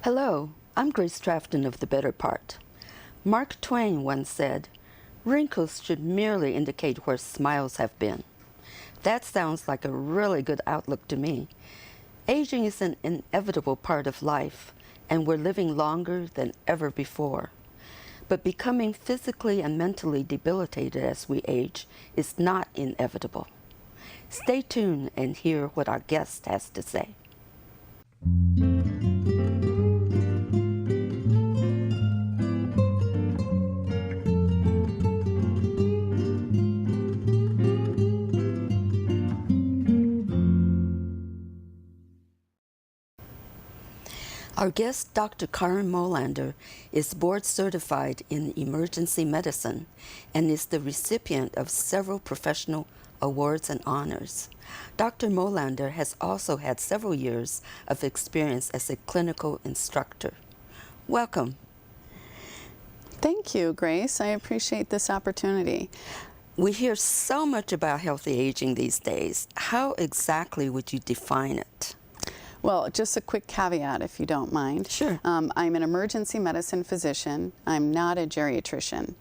Hello, I'm Grace Trafton of The Better Part. Mark Twain once said, "Wrinkles should merely indicate where smiles have been." That sounds like a really good outlook to me. Aging is an inevitable part of life, and we're living longer than ever before. But becoming physically and mentally debilitated as we age is not inevitable. Stay tuned and hear what our guest has to say. Our guest, Dr. Karen Mollander, is board certified in emergency medicine and is the recipient of several professional awards and honors. Dr. Mollander has also had several years of experience as a clinical instructor. Welcome. Thank you, Grace. I appreciate this opportunity. We hear so much about healthy aging these days. How exactly would you define it? Well, just a quick caveat, if you don't mind. Sure. I'm an emergency medicine physician. I'm not a geriatrician.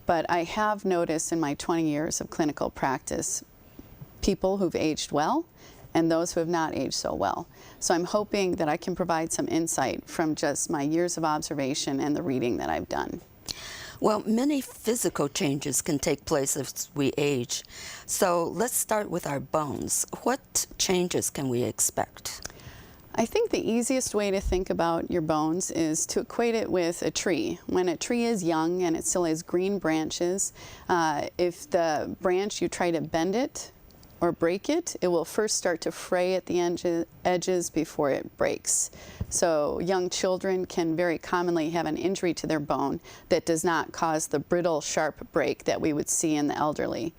But I have noticed in my 20 years of clinical practice people who've aged well and those who have not aged so well. So I'm hoping that I can provide some insight from just my years of observation and the reading that I've done. Well, many physical changes can take place as we age. So let's start with our bones. What changes can we expect? I think the easiest way to think about your bones is to equate it with a tree. When a tree is young and it still has green branches, if the branch, you try to bend it or break it, it will first start to fray at the edges before it breaks. So young children can very commonly have an injury to their bone that does not cause the brittle, sharp break that we would see in the elderly.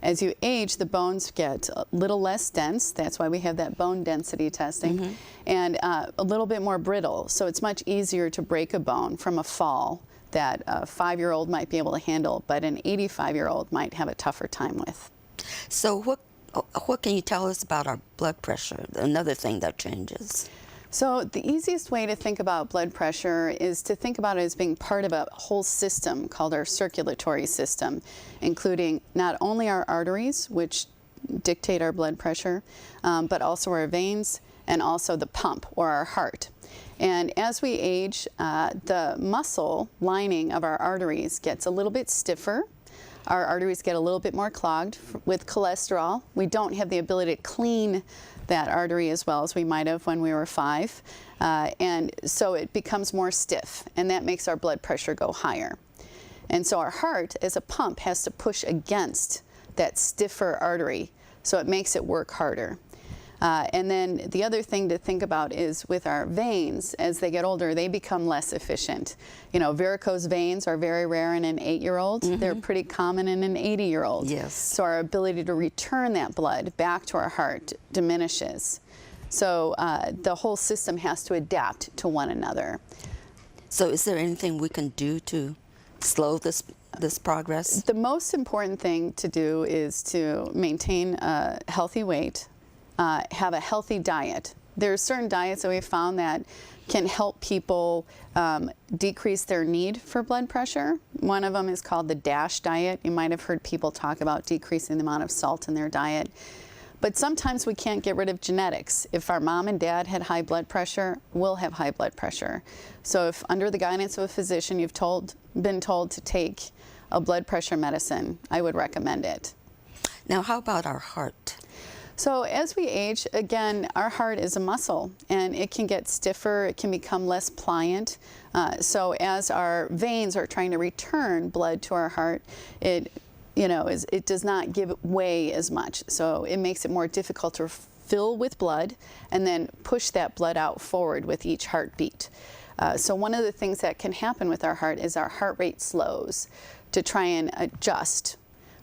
As you age, the bones get a little less dense. That's why we have that bone density testing, and a little bit more brittle. So it's much easier to break a bone from a fall that a 5-year-old might be able to handle, but an 85-year-old might have a tougher time with. So what can you tell us about our blood pressure, another thing that changes? So the easiest way to think about blood pressure is to think about it as being part of a whole system called our circulatory system, including not only our arteries, which dictate our blood pressure, but also our veins and also the pump, or our heart. And as we age, the muscle lining of our arteries gets a little bit stiffer. Our arteries get a little bit more clogged with cholesterol. We don't have the ability to clean that artery as well as we might have when we were 5. And so it becomes more stiff, and that makes our blood pressure go higher. And so our heart, as a pump, has to push against that stiffer artery, so it makes it work harder. And then the other thing to think about is with our veins, as they get older, they become less efficient. You know, varicose veins are very rare in an 8-year-old. They're pretty common in an 80-year-old. Yes. So our ability to return that blood back to our heart diminishes. So the whole system has to adapt to one another. So is there anything we can do to slow this progress? The most important thing to do is to maintain a healthy weight, have a healthy diet. There are certain diets that we've found that can help people decrease their need for blood pressure. One of them is called the DASH diet. You might have heard people talk about decreasing the amount of salt in their diet. But sometimes we can't get rid of genetics. If our mom and dad had high blood pressure, we'll have high blood pressure. So if under the guidance of a physician you've been told to take a blood pressure medicine, I would recommend it. Now, how about our heart? So as we age, again, our heart is a muscle, and it can get stiffer, it can become less pliant. So as our veins are trying to return blood to our heart, it does not give way as much. So it makes it more difficult to fill with blood and then push that blood out forward with each heartbeat. So one of the things that can happen with our heart is our heart rate slows to try and adjust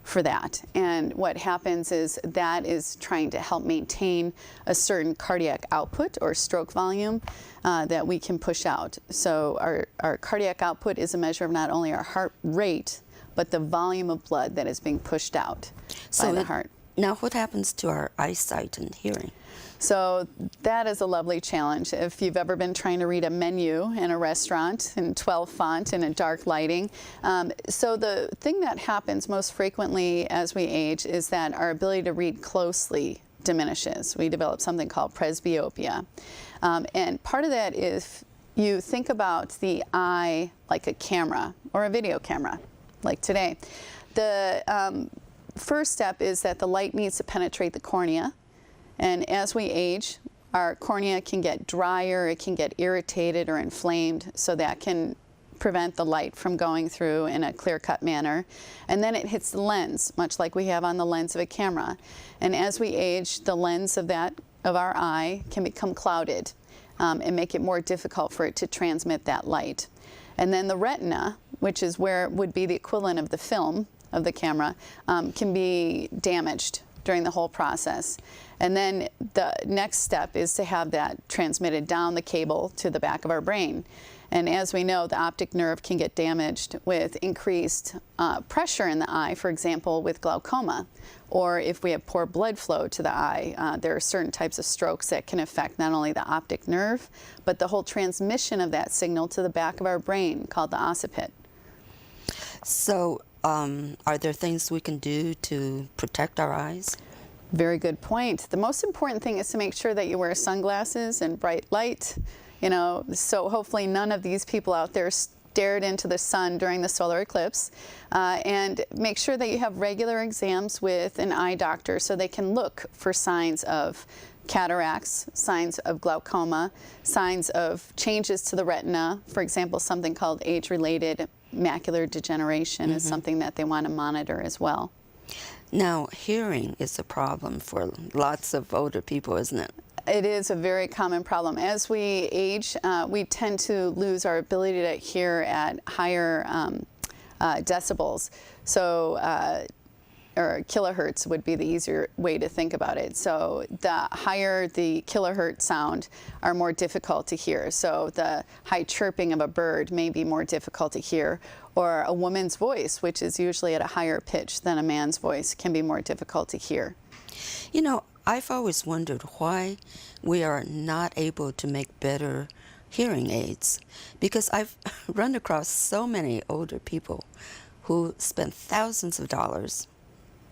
for that. And what happens is that is trying to help maintain a certain cardiac output or stroke volume that we can push out. So our cardiac output is a measure of not only our heart rate, but the volume of blood that is being pushed out by the heart. Now, what happens to our eyesight and hearing? So that is a lovely challenge. If you've ever been trying to read a menu in a restaurant in 12 font in a dark lighting. So the thing that happens most frequently as we age is that our ability to read closely diminishes. We develop something called presbyopia. And part of that is you think about the eye like a camera or a video camera, like today. The first step is that the light needs to penetrate the cornea. And as we age, our cornea can get drier, it can get irritated or inflamed, so that can prevent the light from going through in a clear-cut manner. And then it hits the lens, much like we have on the lens of a camera. And as we age, the lens of our eye can become clouded and make it more difficult for it to transmit that light. And then the retina, which is where would be the equivalent of the film of the camera, can be damaged during the whole process. And then the next step is to have that transmitted down the cable to the back of our brain. And as we know, the optic nerve can get damaged with increased pressure in the eye, for example, with glaucoma. Or if we have poor blood flow to the eye, there are certain types of strokes that can affect not only the optic nerve, but the whole transmission of that signal to the back of our brain, called the occiput. So, are there things we can do to protect our eyes? Very good point. The most important thing is to make sure that you wear sunglasses and bright light, so hopefully none of these people out there stared into the sun during the solar eclipse. And make sure that you have regular exams with an eye doctor so they can look for signs of cataracts, signs of glaucoma, signs of changes to the retina. For example, something called age-related macular degeneration is something that they want to monitor as well. Now, hearing is a problem for lots of older people, isn't it? It is a very common problem. As we age, we tend to lose our ability to hear at higher decibels. So, or kilohertz would be the easier way to think about it. So the higher the kilohertz sound are more difficult to hear. So the high chirping of a bird may be more difficult to hear, or a woman's voice, which is usually at a higher pitch than a man's voice, can be more difficult to hear. I've always wondered why we are not able to make better hearing aids, because I've run across so many older people who spend thousands of dollars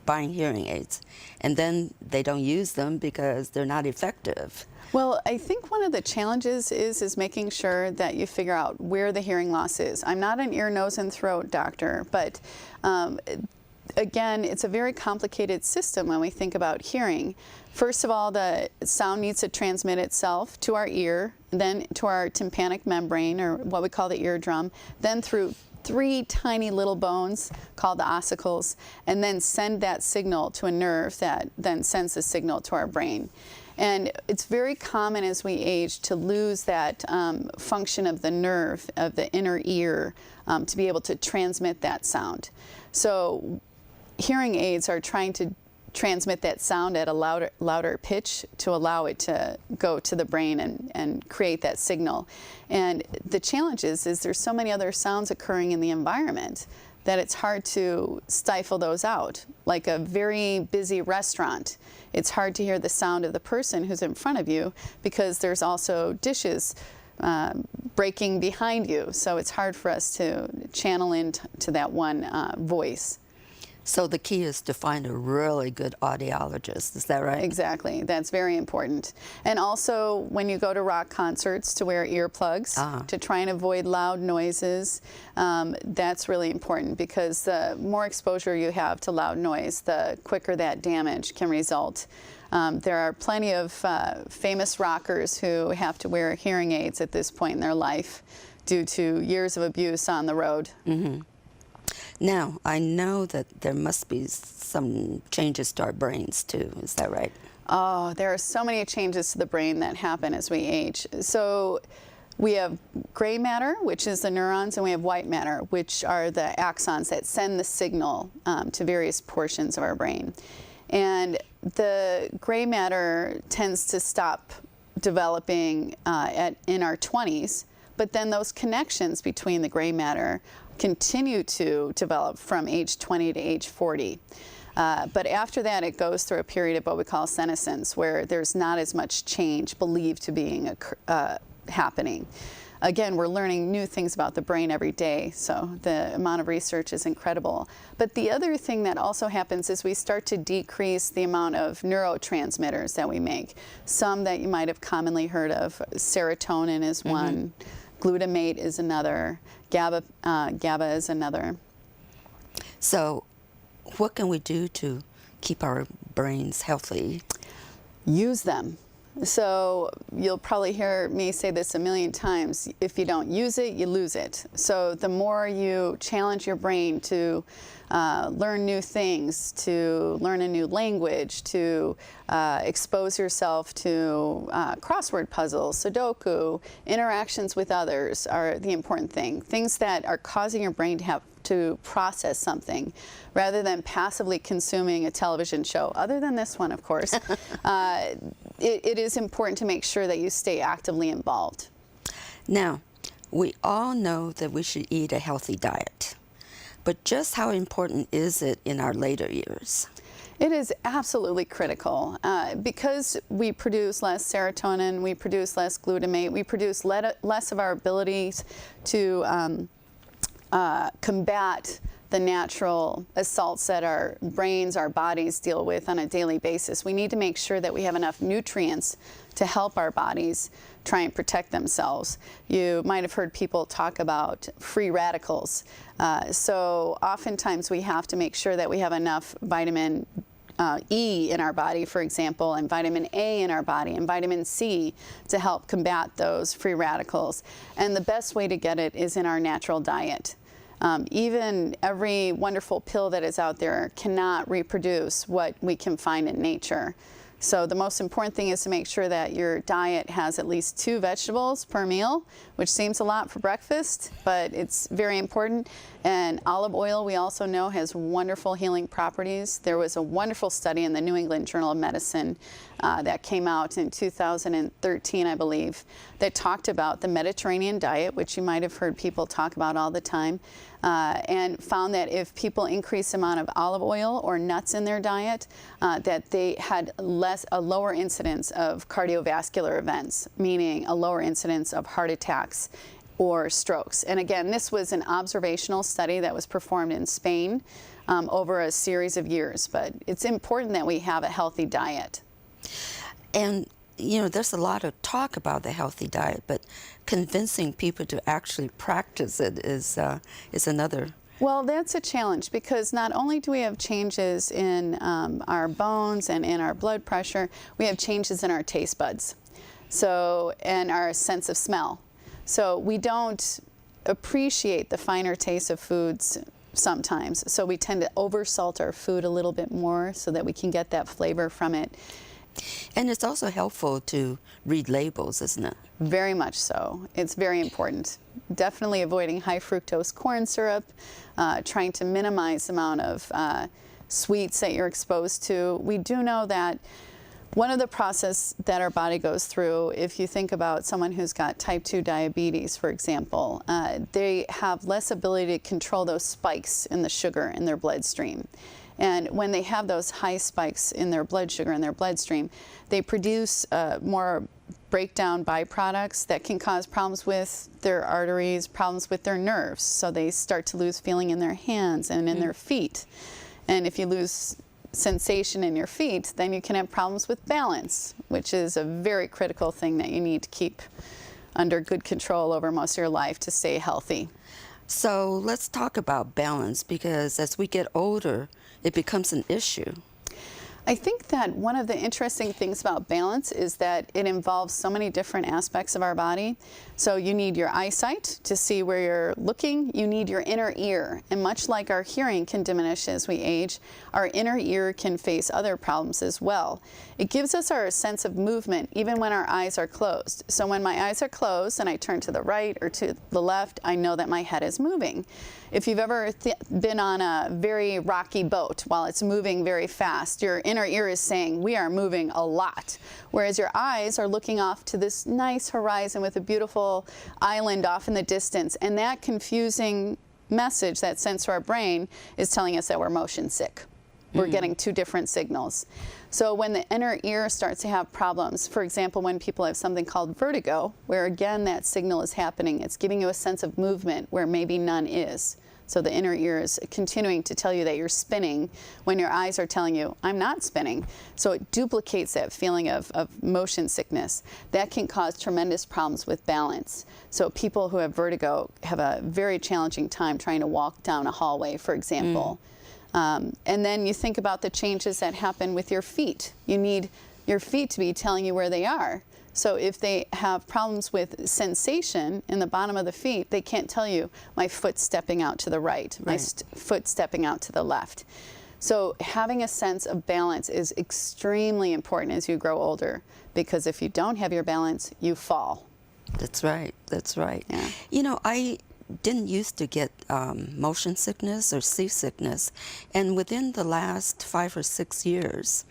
buying hearing aids, and then they don't use them because they're not effective. Well, I think one of the challenges is making sure that you figure out where the hearing loss is. I'm not an ear, nose, and throat doctor, but again, it's a very complicated system when we think about hearing. First of all, the sound needs to transmit itself to our ear, then to our tympanic membrane, or what we call the eardrum, then through 3 tiny little bones called the ossicles, and then send that signal to a nerve that then sends the signal to our brain. And it's very common as we age to lose that function of the nerve of the inner ear to be able to transmit that sound. So hearing aids are trying to transmit that sound at a louder pitch to allow it to go to the brain and create that signal. And the challenge is there's so many other sounds occurring in the environment that it's hard to stifle those out. Like a very busy restaurant, it's hard to hear the sound of the person who's in front of you because there's also dishes breaking behind you. So it's hard for us to channel into that one voice. So the key is to find a really good audiologist, is that right? Exactly, that's very important. And also when you go to rock concerts, to wear earplugs, to try and avoid loud noises. That's really important because the more exposure you have to loud noise, the quicker that damage can result. There are plenty of famous rockers who have to wear hearing aids at this point in their life due to years of abuse on the road. Mm-hmm. Now, I know that there must be some changes to our brains too, is that right? Oh, there are so many changes to the brain that happen as we age. So we have gray matter, which is the neurons, and we have white matter, which are the axons that send the signal to various portions of our brain. And the gray matter tends to stop developing in our 20s, but then those connections between the gray matter continue to develop from age 20 to age 40. But after that, it goes through a period of what we call senescence, where there's not as much change believed to being happening. Again, we're learning new things about the brain every day, so the amount of research is incredible. But the other thing that also happens is we start to decrease the amount of neurotransmitters that we make. Some that you might have commonly heard of, serotonin is one, glutamate is another, GABA is another. So what can we do to keep our brains healthy? Use them. So you'll probably hear me say this a million times. If you don't use it, you lose it. So the more you challenge your brain to learn new things, to learn a new language, to expose yourself to crossword puzzles, Sudoku, interactions with others are the important thing. Things that are causing your brain to have to process something rather than passively consuming a television show, other than this one, of course. It is important to make sure that you stay actively involved. Now, we all know that we should eat a healthy diet, but just how important is it in our later years? It is absolutely critical because we produce less serotonin, we produce less glutamate, we produce less of our abilities to combat the natural assaults that our brains, our bodies deal with on a daily basis. We need to make sure that we have enough nutrients to help our bodies try and protect themselves. You might have heard people talk about free radicals. So oftentimes we have to make sure that we have enough vitamin E in our body, for example, and vitamin A in our body, and vitamin C to help combat those free radicals. And the best way to get it is in our natural diet. Even every wonderful pill that is out there cannot reproduce what we can find in nature. So the most important thing is to make sure that your diet has at least 2 vegetables per meal, which seems a lot for breakfast, but it's very important. And olive oil, we also know, has wonderful healing properties. There was a wonderful study in the New England Journal of Medicine that came out in 2013, I believe, that talked about the Mediterranean diet, which you might have heard people talk about all the time, and found that if people increase the amount of olive oil or nuts in their diet, that they had a lower incidence of cardiovascular events, meaning a lower incidence of heart attacks or strokes. And again, this was an observational study that was performed in Spain over a series of years, but it's important that we have a healthy diet. And you know, there's a lot of talk about the healthy diet, but convincing people to actually practice it is another. Well, that's a challenge because not only do we have changes in our bones and in our blood pressure, we have changes in our taste buds, and our sense of smell. So we don't appreciate the finer taste of foods sometimes. So we tend to oversalt our food a little bit more so that we can get that flavor from it. And it's also helpful to read labels, isn't it? Very much so. It's very important. Definitely avoiding high fructose corn syrup, trying to minimize the amount of sweets that you're exposed to. We do know that one of the processes that our body goes through, if you think about someone who's got type 2 diabetes, for example, they have less ability to control those spikes in the sugar in their bloodstream. And when they have those high spikes in their blood sugar in their bloodstream, they produce more breakdown byproducts that can cause problems with their arteries, problems with their nerves. So they start to lose feeling in their hands and in their feet. And if you lose sensation in your feet, then you can have problems with balance, which is a very critical thing that you need to keep under good control over most of your life to stay healthy. So let's talk about balance, because as we get older, it becomes an issue. I think that one of the interesting things about balance is that it involves so many different aspects of our body. So you need your eyesight to see where you're looking. You need your inner ear. And much like our hearing can diminish as we age, our inner ear can face other problems as well. It gives us our sense of movement even when our eyes are closed. So when my eyes are closed and I turn to the right or to the left, I know that my head is moving. If you've ever been on a very rocky boat while it's moving very fast, your inner ear is saying, we are moving a lot. Whereas your eyes are looking off to this nice horizon with a beautiful island off in the distance. And that confusing message that sends to our brain is telling us that we're motion sick. We're getting two different signals. So when the inner ear starts to have problems, for example, when people have something called vertigo, where again that signal is happening, it's giving you a sense of movement where maybe none is. So the inner ear is continuing to tell you that you're spinning when your eyes are telling you, I'm not spinning. So it duplicates that feeling of motion sickness. That can cause tremendous problems with balance. So people who have vertigo have a very challenging time trying to walk down a hallway, for example. And then you think about the changes that happen with your feet. You need your feet to be telling you where they are. So if they have problems with sensation in the bottom of the feet, they can't tell you, my foot's stepping out to the right, my foot stepping out to the left. So having a sense of balance is extremely important as you grow older, because if you don't have your balance, you fall. That's right. That's right. Yeah. You know, I didn't used to get motion sickness or seasickness, and within the last 5 or 6 years,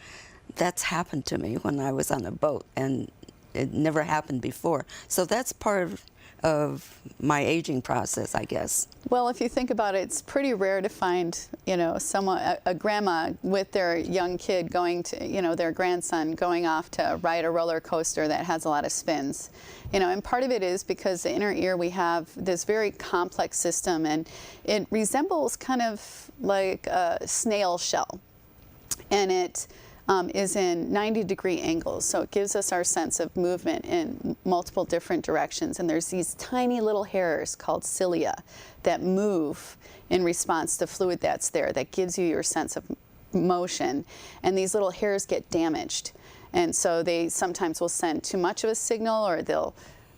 that's happened to me when I was on a boat, and it never happened before. So that's part of my aging process, I guess. Well, if you think about it, it's pretty rare to find, you know, someone, a grandma with their young kid going to, you know, their grandson going off to ride a roller coaster that has a lot of spins. You know, and part of it is because the inner ear, we have this very complex system, and it resembles kind of like a snail shell. And it is in 90-degree angles, so it gives us our sense of movement in multiple different directions. And there's these tiny little hairs called cilia that move in response to fluid that's there, that gives you your sense of motion. And these little hairs get damaged, and so they sometimes will send too much of a signal, or they'll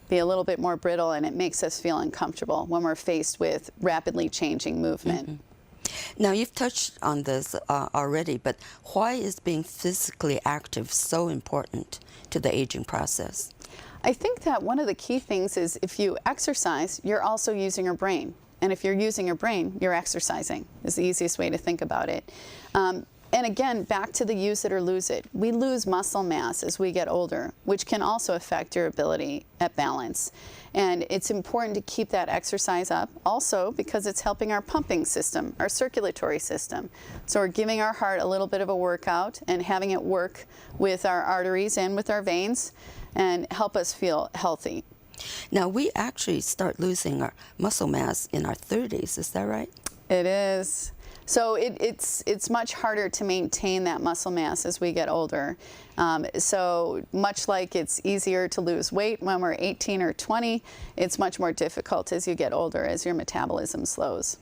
be a little bit more brittle, and it makes us feel uncomfortable when we're faced with rapidly changing movement. Now, you've touched on this already, but why is being physically active so important to the aging process? I think that one of the key things is if you exercise, you're also using your brain. And if you're using your brain, you're exercising, is the easiest way to think about it. And again, back to the use it or lose it. We lose muscle mass as we get older, which can also affect your ability at balance. And it's important to keep that exercise up also because it's helping our pumping system, our circulatory system. So we're giving our heart a little bit of a workout and having it work with our arteries and with our veins and help us feel healthy. Now, we actually start losing our muscle mass in our 30s, is that right? It is. So it's much harder to maintain that muscle mass as we get older. So much like it's easier to lose weight when we're 18 or 20, it's much more difficult as you get older, as your metabolism slows.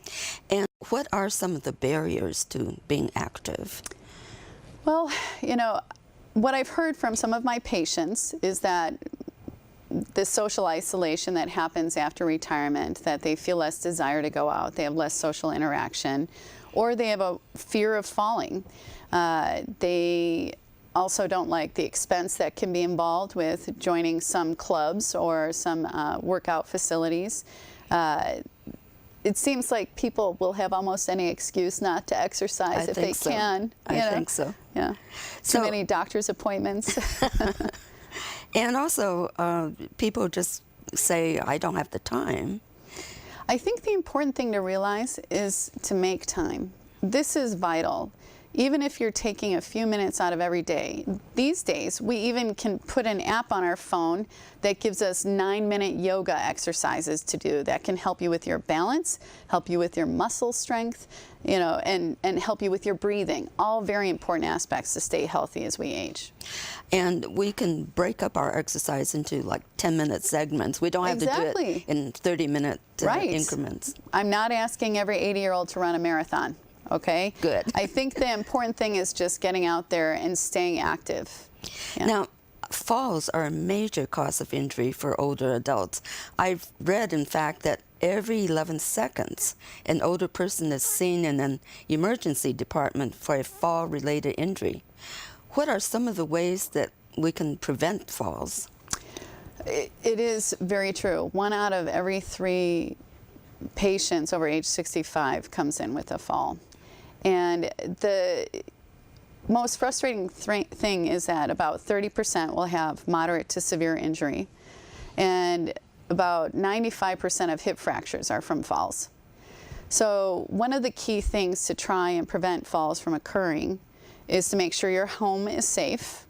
And what are some of the barriers to being active? Well, you know, what I've heard from some of my patients is that the social isolation that happens after retirement, that they feel less desire to go out, they have less social interaction, or they have a fear of falling. They also don't like the expense that can be involved with joining some clubs or some workout facilities. It seems like people will have almost any excuse not to exercise if they can. I think so. Yeah. Too many doctor's appointments. And also, people just say, I don't have the time. I think the important thing to realize is to make time. This is vital. Even if you're taking a few minutes out of every day. These days, we even can put an app on our phone that gives us 9-minute yoga exercises to do that can help you with your balance, help you with your muscle strength, you know, and help you with your breathing. All very important aspects to stay healthy as we age. And we can break up our exercise into like 10-minute segments. We don't have to do it in 30-minute increments. I'm not asking every 80-year-old to run a marathon. Okay? Good. I think the important thing is just getting out there and staying active. Yeah. Now, falls are a major cause of injury for older adults. I've read, in fact, that every 11 seconds, an older person is seen in an emergency department for a fall-related injury. What are some of the ways that we can prevent falls? It is very true. 1 out of every 3 patients over age 65 comes in with a fall. And the most frustrating thing is that about 30% will have moderate to severe injury, and about 95% of hip fractures are from falls. So one of the key things to try and prevent falls from occurring is to make sure your home is safe,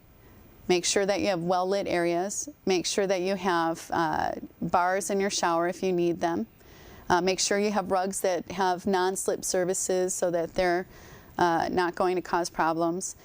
make sure that you have well-lit areas, make sure that you have bars in your shower if you need them, make sure you have rugs that have non-slip surfaces so that they're not going to cause problems.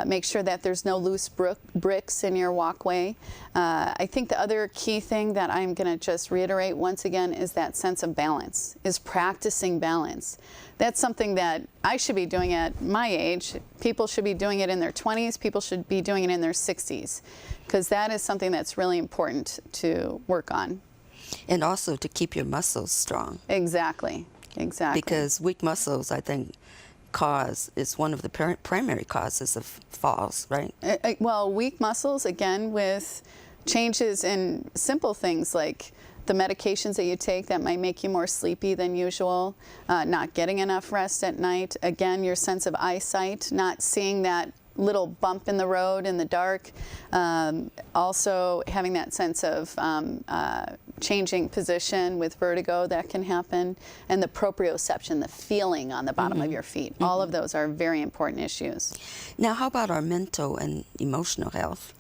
Make sure that there's no loose bricks in your walkway. I think the other key thing that I'm going to just reiterate once again is that sense of balance, is practicing balance. That's something that I should be doing at my age. People should be doing it in their 20s. People should be doing it in their 60s, because that is something that's really important to work on. And also to keep your muscles strong. Exactly, exactly. Because weak muscles, I think, is one of the primary causes of falls, right? Well, weak muscles, again, with changes in simple things like the medications that you take that might make you more sleepy than usual, not getting enough rest at night, again, your sense of eyesight, not seeing that little bump in the road in the dark, also having that sense of changing position with vertigo that can happen, and the proprioception, the feeling on the bottom of your feet. All of those are very important issues. Now, how about our mental and emotional health?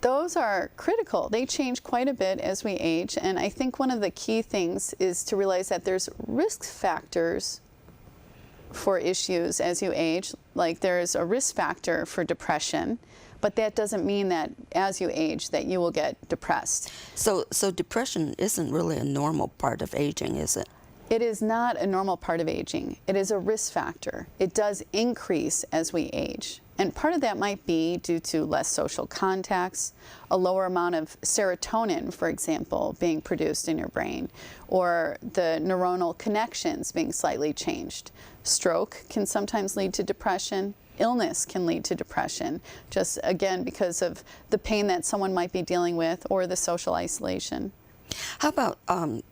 Those are critical. They change quite a bit as we age, and I think one of the key things is to realize that there's risk factors for issues as you age. Like there's a risk factor for depression, but that doesn't mean that as you age that you will get depressed. So depression isn't really a normal part of aging, is it? It is not a normal part of aging. It is a risk factor. It does increase as we age. And part of that might be due to less social contacts, a lower amount of serotonin, for example, being produced in your brain, or the neuronal connections being slightly changed. Stroke can sometimes lead to depression. Illness can lead to depression, just again because of the pain that someone might be dealing with or the social isolation. How about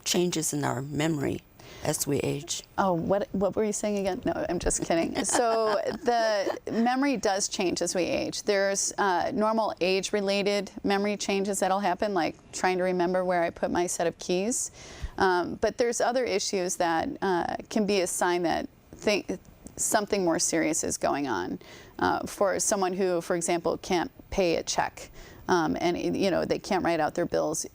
changes in our memory as we age? Oh, what were you saying again? No, I'm just kidding. So the memory does change as we age. There's normal age-related memory changes that'll happen, like trying to remember where I put my set of keys. But there's other issues that can be a sign that something more serious is going on. For someone who, for example, can't pay a check, and you know they can't write out their bills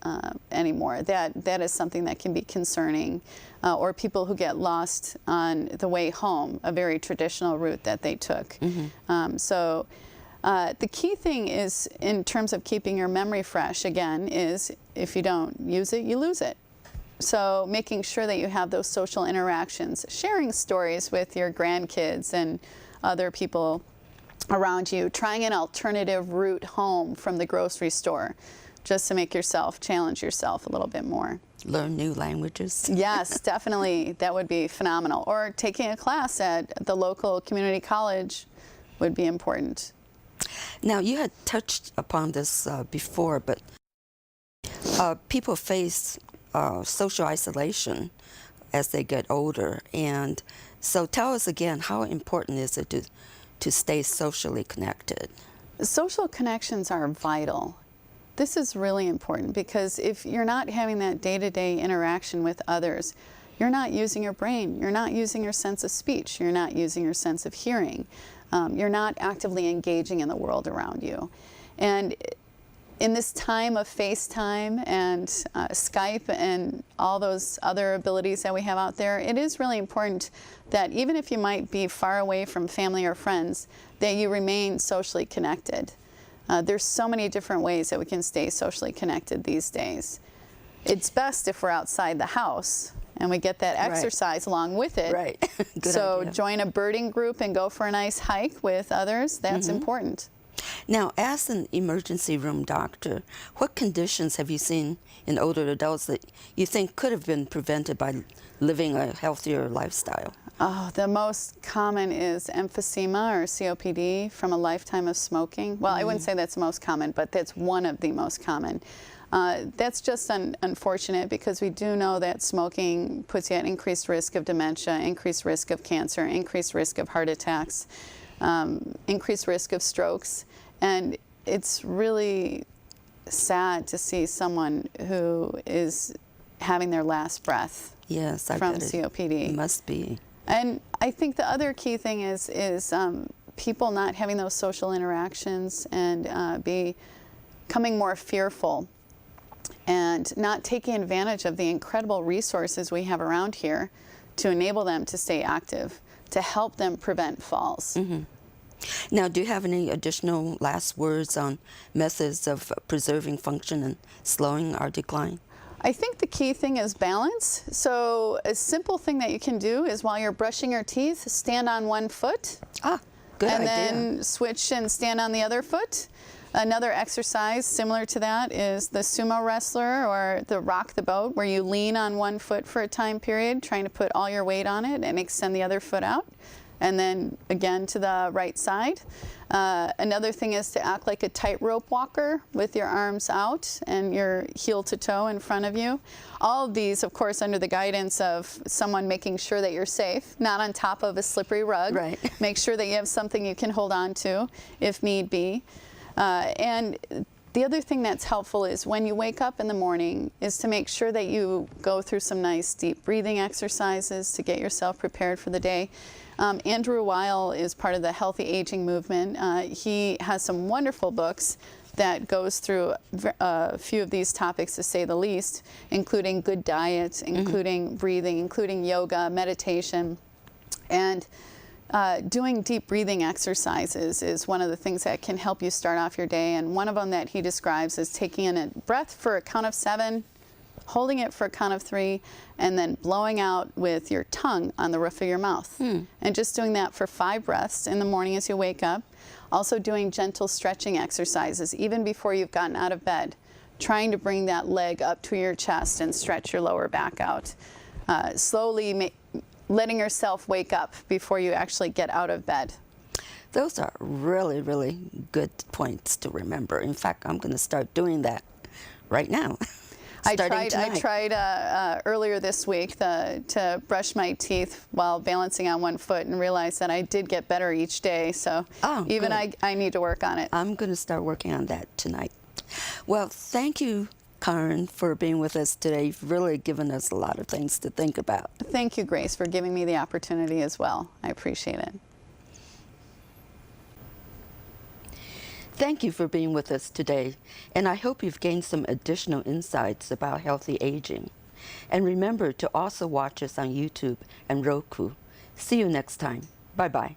anymore. That is something that can be concerning. Or people who get lost on the way home, a very traditional route that they took. So the key thing is, in terms of keeping your memory fresh, again, is if you don't use it, you lose it. So making sure that you have those social interactions, sharing stories with your grandkids and other people around you, trying an alternative route home from the grocery store, just to make yourself, challenge yourself a little bit more. Learn new languages. Yes, definitely. That would be phenomenal. Or taking a class at the local community college would be important. Now, you had touched upon this before, but people face social isolation as they get older. And so tell us again, how important is it to stay socially connected? Social connections are vital. This is really important because if you're not having that day-to-day interaction with others, you're not using your brain, you're not using your sense of speech, you're not using your sense of hearing, you're not actively engaging in the world around you. And in this time of FaceTime and Skype and all those other abilities that we have out there, it is really important that even if you might be far away from family or friends, that you remain socially connected. There's so many different ways that we can stay socially connected these days. It's best if we're outside the house and we get that exercise along with it. Right. Good so idea. Join a birding group and go for a nice hike with others. That's important. Now, as an emergency room doctor, what conditions have you seen in older adults that you think could have been prevented by living a healthier lifestyle? Oh, the most common is emphysema or COPD from a lifetime of smoking. Well, I wouldn't say that's the most common, but that's one of the most common. That's just unfortunate because we do know that smoking puts you at increased risk of dementia, increased risk of cancer, increased risk of heart attacks, increased risk of strokes. And it's really sad to see someone who is having their last breath. Yes, I from bet COPD. It must be. And I think the other key thing is people not having those social interactions and becoming more fearful and not taking advantage of the incredible resources we have around here to enable them to stay active, to help them prevent falls. Mm-hmm. Now, do you have any additional last words on methods of preserving function and slowing our decline? I think the key thing is balance. So a simple thing that you can do is while you're brushing your teeth, stand on one foot. Ah, good idea. And then switch and stand on the other foot. Another exercise similar to that is the sumo wrestler or the rock the boat, where you lean on one foot for a time period, trying to put all your weight on it and extend the other foot out. And then again to the right side. Another thing is to act like a tightrope walker with your arms out and your heel to toe in front of you. All of these, of course, under the guidance of someone making sure that you're safe, not on top of a slippery rug. Right. Make sure that you have something you can hold on to if need be. And the other thing that's helpful is when you wake up in the morning is to make sure that you go through some nice deep breathing exercises to get yourself prepared for the day. Andrew Weil is part of the healthy aging movement. He has some wonderful books that goes through a few of these topics, to say the least, including good diet, including breathing, including yoga, meditation, and doing deep breathing exercises is one of the things that can help you start off your day. And one of them that he describes is taking in a breath for a count of 7, holding it for a count of 3, and then blowing out with your tongue on the roof of your mouth. And just doing that for 5 breaths in the morning as you wake up. Also doing gentle stretching exercises even before you've gotten out of bed, trying to bring that leg up to your chest and stretch your lower back out. Slowly letting yourself wake up before you actually get out of bed. Those are really, really good points to remember. In fact, I'm going to start doing that right now. I tried earlier this week to brush my teeth while balancing on one foot and realized that I did get better each day. So even I need to work on it. I'm going to start working on that tonight. Well, thank you, Karen, for being with us today. You've really given us a lot of things to think about. Thank you, Grace, for giving me the opportunity as well. I appreciate it. Thank you for being with us today, and I hope you've gained some additional insights about healthy aging. And remember to also watch us on YouTube and Roku. See you next time. Bye-bye.